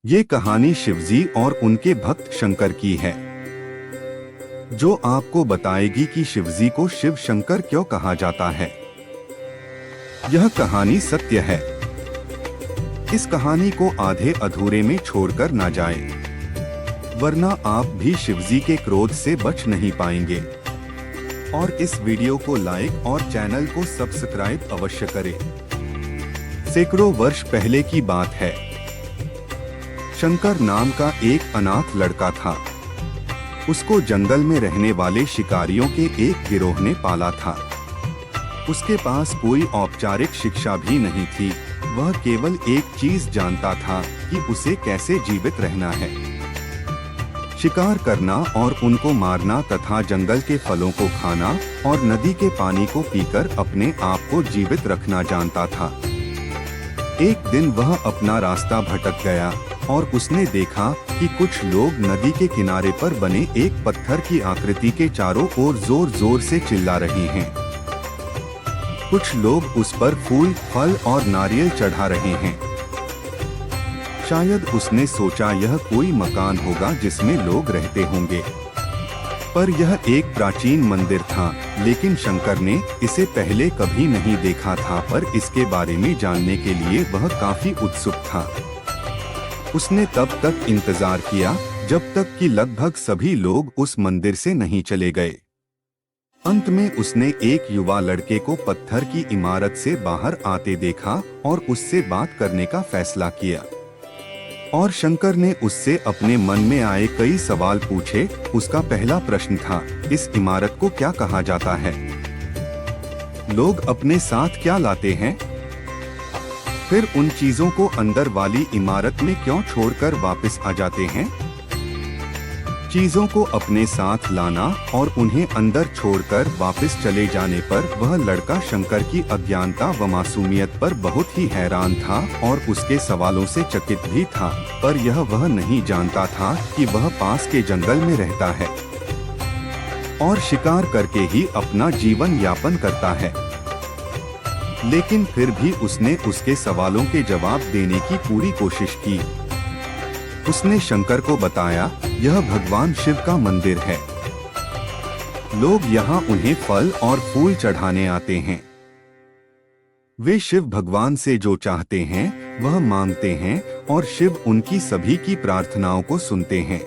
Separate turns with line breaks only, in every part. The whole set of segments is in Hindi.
ये कहानी शिवजी और उनके भक्त शंकर की है, जो आपको बताएगी कि शिवजी को शिव शंकर क्यों कहा जाता है। यह कहानी सत्य है। इस कहानी को आधे अधूरे में छोड़कर ना जाएं, वरना आप भी शिवजी के क्रोध से बच नहीं पाएंगे। और इस वीडियो को लाइक और चैनल को सब्सक्राइब अवश्य करें। सैकड़ों वर्ष पहले की बात है। शंकर नाम का एक अनाथ लड़का था। उसको जंगल में रहने वाले शिकारियों के एक गिरोह ने पाला था। उसके पास कोई औपचारिक शिक्षा भी नहीं थी। वह केवल एक चीज जानता था कि उसे कैसे जीवित रहना है। शिकार करना और उनको मारना तथा जंगल के फलों को खाना और नदी के पानी को पीकर अपने आप को जीवित रखना जानता था। एक दिन वह अपना रास्ता भटक गया और उसने देखा कि कुछ लोग नदी के किनारे पर बने एक पत्थर की आकृति के चारों ओर जोर जोर से चिल्ला रहे हैं। कुछ लोग उस पर फूल, फल और नारियल चढ़ा रहे हैं। शायद उसने सोचा यह कोई मकान होगा जिसमें लोग रहते होंगे, पर यह एक प्राचीन मंदिर था। लेकिन शंकर ने इसे पहले कभी नहीं देखा था, पर इसके बारे में जानने के लिए वह काफी उत्सुक था। उसने तब तक इंतजार किया जब तक कि लगभग सभी लोग उस मंदिर से नहीं चले गए। अंत में उसने एक युवा लड़के को पत्थर की इमारत से बाहर आते देखा और उससे बात करने का फैसला किया। और शंकर ने उससे अपने मन में आए कई सवाल पूछे। उसका पहला प्रश्न था, इस इमारत को क्या कहा जाता है? लोग अपने साथ क्या लाते हैं? फिर उन चीजों को अंदर वाली इमारत में क्यों छोड़कर वापस आ जाते हैं? चीजों को अपने साथ लाना और उन्हें अंदर छोड़कर वापस चले जाने पर वह लड़का शंकर की अज्ञानता व मासूमियत पर बहुत ही हैरान था और उसके सवालों से चकित भी था। पर यह वह नहीं जानता था कि वह पास के जंगल में रहता है और शिकार करके ही अपना जीवन यापन करता है। लेकिन फिर भी उसने उसके सवालों के जवाब देने की पूरी कोशिश की। उसने शंकर को बताया, यह भगवान शिव का मंदिर है। लोग यहाँ उन्हें फल और फूल चढ़ाने आते हैं। वे शिव भगवान से जो चाहते हैं वह मांगते हैं और शिव उनकी सभी की प्रार्थनाओं को सुनते हैं।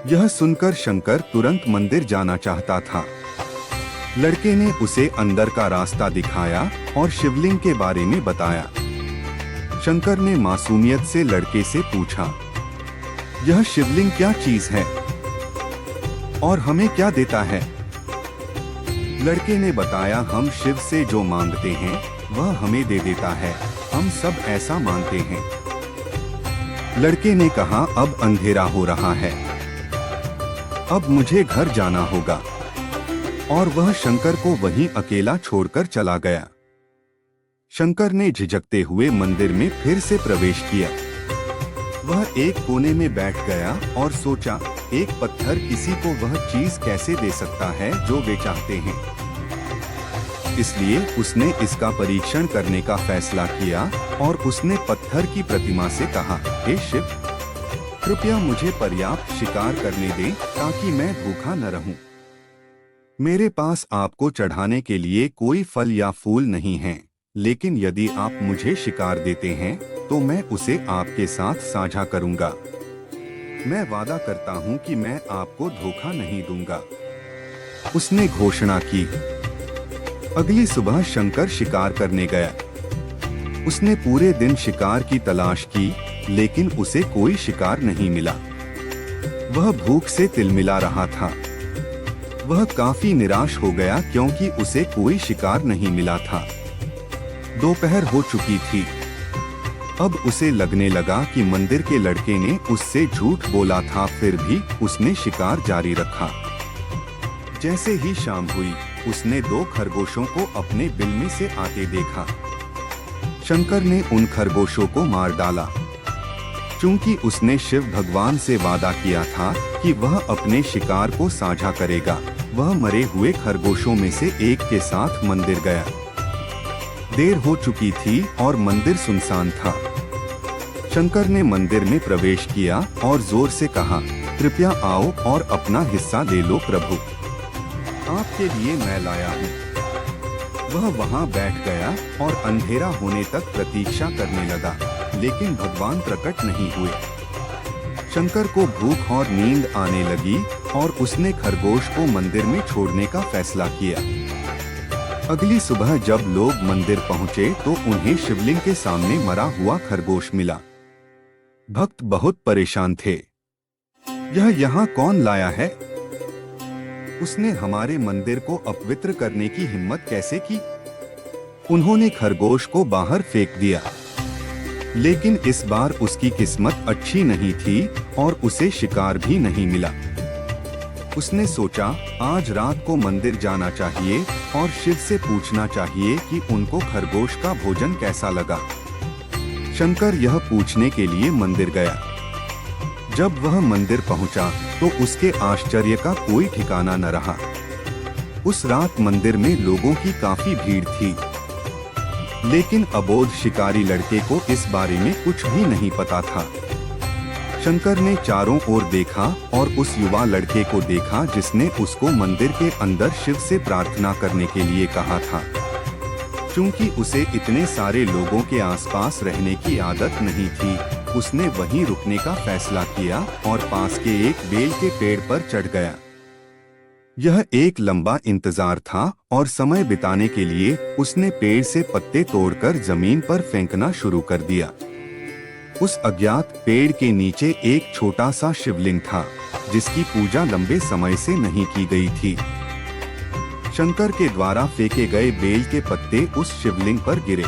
यह सुनकर शंकर तुरंत मंदिर जाना चाहता था। लड़के ने उसे अंदर का रास्ता दिखाया और शिवलिंग के बारे में बताया। शंकर ने मासूमियत से लड़के से पूछा, यह शिवलिंग क्या चीज है और हमें क्या देता है? लड़के ने बताया, हम शिव से जो मांगते हैं वह हमें दे देता है। हम सब ऐसा मानते हैं। लड़के ने कहा, अब अंधेरा हो रहा है, अब मुझे घर जाना होगा। और वह शंकर को वहीं अकेला छोड़कर चला गया। शंकर ने झिझकते हुए मंदिर में फिर से प्रवेश किया। वह एक कोने में बैठ गया और सोचा, एक पत्थर किसी को वह चीज कैसे दे सकता है जो वे चाहते हैं। इसलिए उसने इसका परीक्षण करने का फैसला किया और उसने पत्थर की प्रतिमा से कहा, हे शिव, कृपया मुझे पर्याप्त शिकार करने दें ताकि मैं भूखा न रहूं। मेरे पास आपको चढ़ाने के लिए कोई फल या फूल नहीं हैं, लेकिन यदि आप मुझे शिकार देते हैं तो मैं उसे आपके साथ साझा करूंगा। मैं वादा करता हूं कि मैं आपको धोखा नहीं दूंगा। उसने घोषणा की। अगली सुबह शंकर शिकार करने गया। उसने पूरे दिन शिकार की तलाश की, लेकिन उसे कोई शिकार नहीं मिला। वह भूख से तिलमिला रहा था। वह काफी निराश हो गया क्योंकि उसे कोई शिकार नहीं मिला था। दोपहर हो चुकी थी। अब उसे लगने लगा कि मंदिर के लड़के ने उससे झूठ बोला था, फिर भी उसने शिकार जारी रखा। जैसे ही शाम हुई, उसने 2 खरगोशों को अपने बिल में से आते देखा। शंकर ने उन खरगोशों को मार डाला। चूंकि उसने शिव भगवान से वादा किया था कि वह अपने शिकार को साझा करेगा, वह मरे हुए खरगोशों में से एक के साथ मंदिर गया। देर हो चुकी थी और मंदिर सुनसान था। शंकर ने मंदिर में प्रवेश किया और जोर से कहा, कृपया आओ और अपना हिस्सा ले लो प्रभु, आपके लिए मैं लाया हूँ। वह वहाँ बैठ गया और अंधेरा होने तक प्रतीक्षा करने लगा, लेकिन भगवान प्रकट नहीं हुए। शंकर को भूख और नींद आने लगी और उसने खरगोश को मंदिर में छोड़ने का फैसला किया। अगली सुबह जब लोग मंदिर पहुँचे तो उन्हें शिवलिंग के सामने मरा हुआ खरगोश मिला। भक्त बहुत परेशान थे। यह यहाँ कौन लाया है? उसने हमारे मंदिर को अपवित्र करने की हिम्मत कैसे की? उन्होंने खरगोश को बाहर फेंक दिया। लेकिन इस बार उसकी किस्मत अच्छी नहीं थी और उसे शिकार भी नहीं मिला। उसने सोचा, आज रात को मंदिर जाना चाहिए और शिव से पूछना चाहिए कि उनको खरगोश का भोजन कैसा लगा। शंकर यह पूछने के लिए मंदिर गया। जब वह मंदिर पहुंचा तो उसके आश्चर्य का कोई ठिकाना न रहा। उस रात मंदिर में लोगों की काफी भीड़ थी, लेकिन अबोध शिकारी लड़के को इस बारे में कुछ भी नहीं पता था। शंकर ने चारों ओर देखा और उस युवा लड़के को देखा जिसने उसको मंदिर के अंदर शिव से प्रार्थना करने के लिए कहा था। चूंकि उसे इतने सारे लोगों के आसपास रहने की आदत नहीं थी, उसने वहीं रुकने का फैसला किया और पास के एक बेल के पेड़ पर चढ़ गया। यह एक लंबा इंतजार था और समय बिताने के लिए उसने पेड़ से पत्ते तोड़कर जमीन पर फेंकना शुरू कर दिया। उस अज्ञात पेड़ के नीचे एक छोटा सा शिवलिंग था, जिसकी पूजा लंबे समय से नहीं की गई थी। शंकर के द्वारा फेंके गए बेल के पत्ते उस शिवलिंग पर गिरे।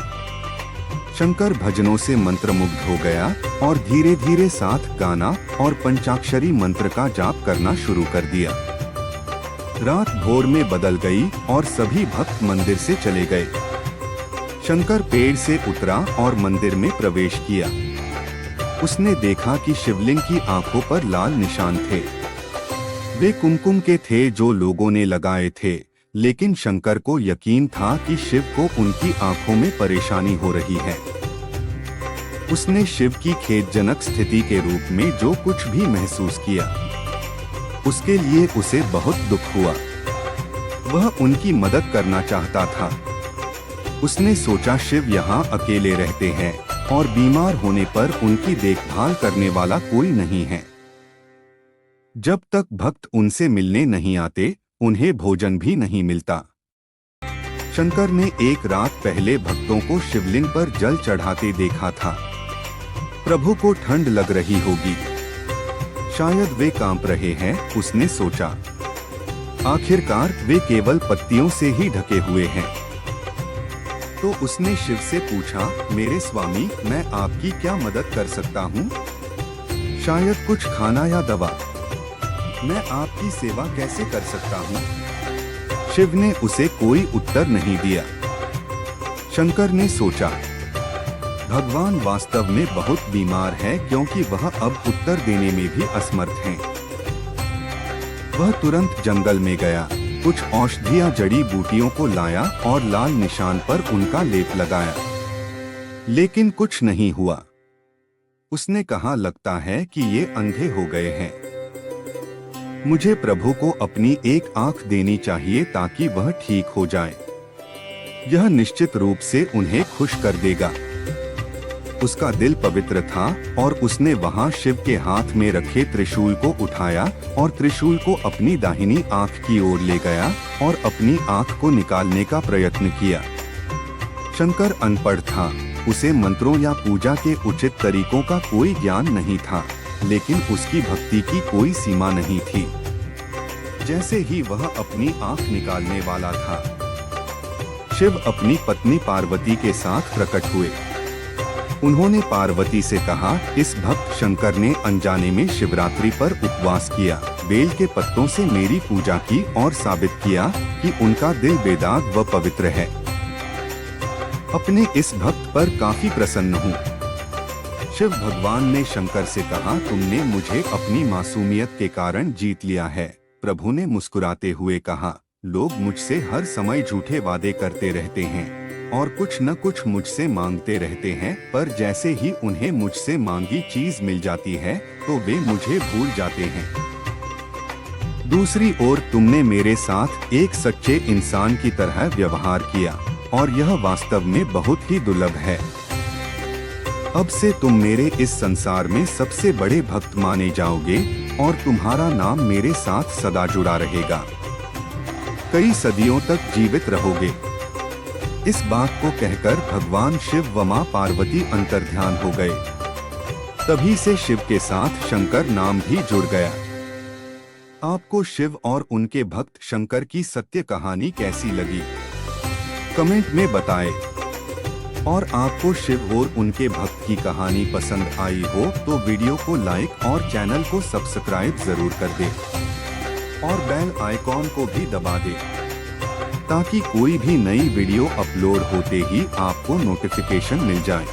शंकर भजनों से मंत्रमुग्ध हो गया और धीरे धीरे साथ गाना और पंचाक्षरी मंत्र का जाप करना शुरू कर दिया। रात भोर में बदल गई और सभी भक्त मंदिर से चले गए। शंकर पेड़ से उतरा और मंदिर में प्रवेश किया। उसने देखा कि शिवलिंग की आंखों पर लाल निशान थे। वे कुमकुम के थे जो लोगों ने लगाए थे, लेकिन शंकर को यकीन था कि शिव को उनकी आंखों में परेशानी हो रही है। उसने शिव की खेदजनक स्थिति के रूप में जो कुछ भी महसूस किया, उसके लिए उसे बहुत दुख हुआ। वह उनकी मदद करना चाहता था। उसने सोचा, शिव यहाँ अकेले रहते हैं और बीमार होने पर उनकी देखभाल करने वाला कोई नहीं है। जब तक भक्त उनसे मिलने नहीं आते, उन्हें भोजन भी नहीं मिलता। शंकर ने एक रात पहले भक्तों को शिवलिंग पर जल चढ़ाते देखा था। प्रभु को ठंड लग रही होगी, शायद वे कांप रहे हैं, उसने सोचा। आखिरकार वे केवल पत्तियों से ही ढके हुए हैं। तो उसने शिव से पूछा, मेरे स्वामी, मैं आपकी क्या मदद कर सकता हूँ? शायद कुछ खाना या दवा। मैं आपकी सेवा कैसे कर सकता हूँ? शिव ने उसे कोई उत्तर नहीं दिया। शंकर ने सोचा, भगवान वास्तव में बहुत बीमार है, क्योंकि वह अब उत्तर देने में भी असमर्थ हैं। वह तुरंत जंगल में गया, कुछ औषधियाँ जड़ी बूटियों को लाया और लाल निशान पर उनका लेप लगाया, लेकिन कुछ नहीं हुआ। उसने कहा, लगता है कि ये अंधे हो गए हैं। मुझे प्रभु को अपनी एक आंख देनी चाहिए ताकि वह ठीक हो जाए। यह निश्चित रूप से उन्हें खुश कर देगा। उसका दिल पवित्र था और उसने वहां शिव के हाथ में रखे त्रिशूल को उठाया और त्रिशूल को अपनी दाहिनी आंख की ओर ले गया और अपनी आंख को निकालने का प्रयत्न किया। शंकर अनपढ़ था, उसे मंत्रों या पूजा के उचित तरीकों का कोई ज्ञान नहीं था, लेकिन उसकी भक्ति की कोई सीमा नहीं थी। जैसे ही वह अपनी आंख निकालने वाला था, शिव अपनी पत्नी पार्वती के साथ प्रकट हुए। उन्होंने पार्वती से कहा, इस भक्त शंकर ने अनजाने में शिवरात्रि पर उपवास किया, बेल के पत्तों से मेरी पूजा की और साबित किया कि उनका दिल बेदाग व पवित्र है। अपने इस भक्त पर काफी प्रसन्न हूँ। शिव भगवान ने शंकर से कहा, तुमने मुझे अपनी मासूमियत के कारण जीत लिया है। प्रभु ने मुस्कुराते हुए कहा, लोग मुझसे हर समय झूठे वादे करते रहते हैं, और कुछ न कुछ मुझसे मांगते रहते हैं, पर जैसे ही उन्हें मुझसे मांगी चीज मिल जाती है तो वे मुझे भूल जाते हैं। दूसरी ओर तुमने मेरे साथ एक सच्चे इंसान की तरह व्यवहार किया और यह वास्तव में बहुत ही दुर्लभ है। अब से तुम मेरे इस संसार में सबसे बड़े भक्त माने जाओगे और तुम्हारा नाम मेरे साथ सदा जुड़ा रहेगा। कई सदियों तक जीवित रहोगे। इस बात को कहकर भगवान शिव व मां पार्वती अंतर्ध्यान हो गए। तभी से शिव के साथ शंकर नाम भी जुड़ गया। आपको शिव और उनके भक्त शंकर की सत्य कहानी कैसी लगी? कमेंट में बताएं। और आपको शिव और उनके भक्त की कहानी पसंद आई हो तो वीडियो को लाइक और चैनल को सब्सक्राइब जरूर कर दें और बेल आइकॉन को भी दबा दें ताकि कोई भी नई वीडियो अपलोड होते ही आपको नोटिफिकेशन मिल जाए।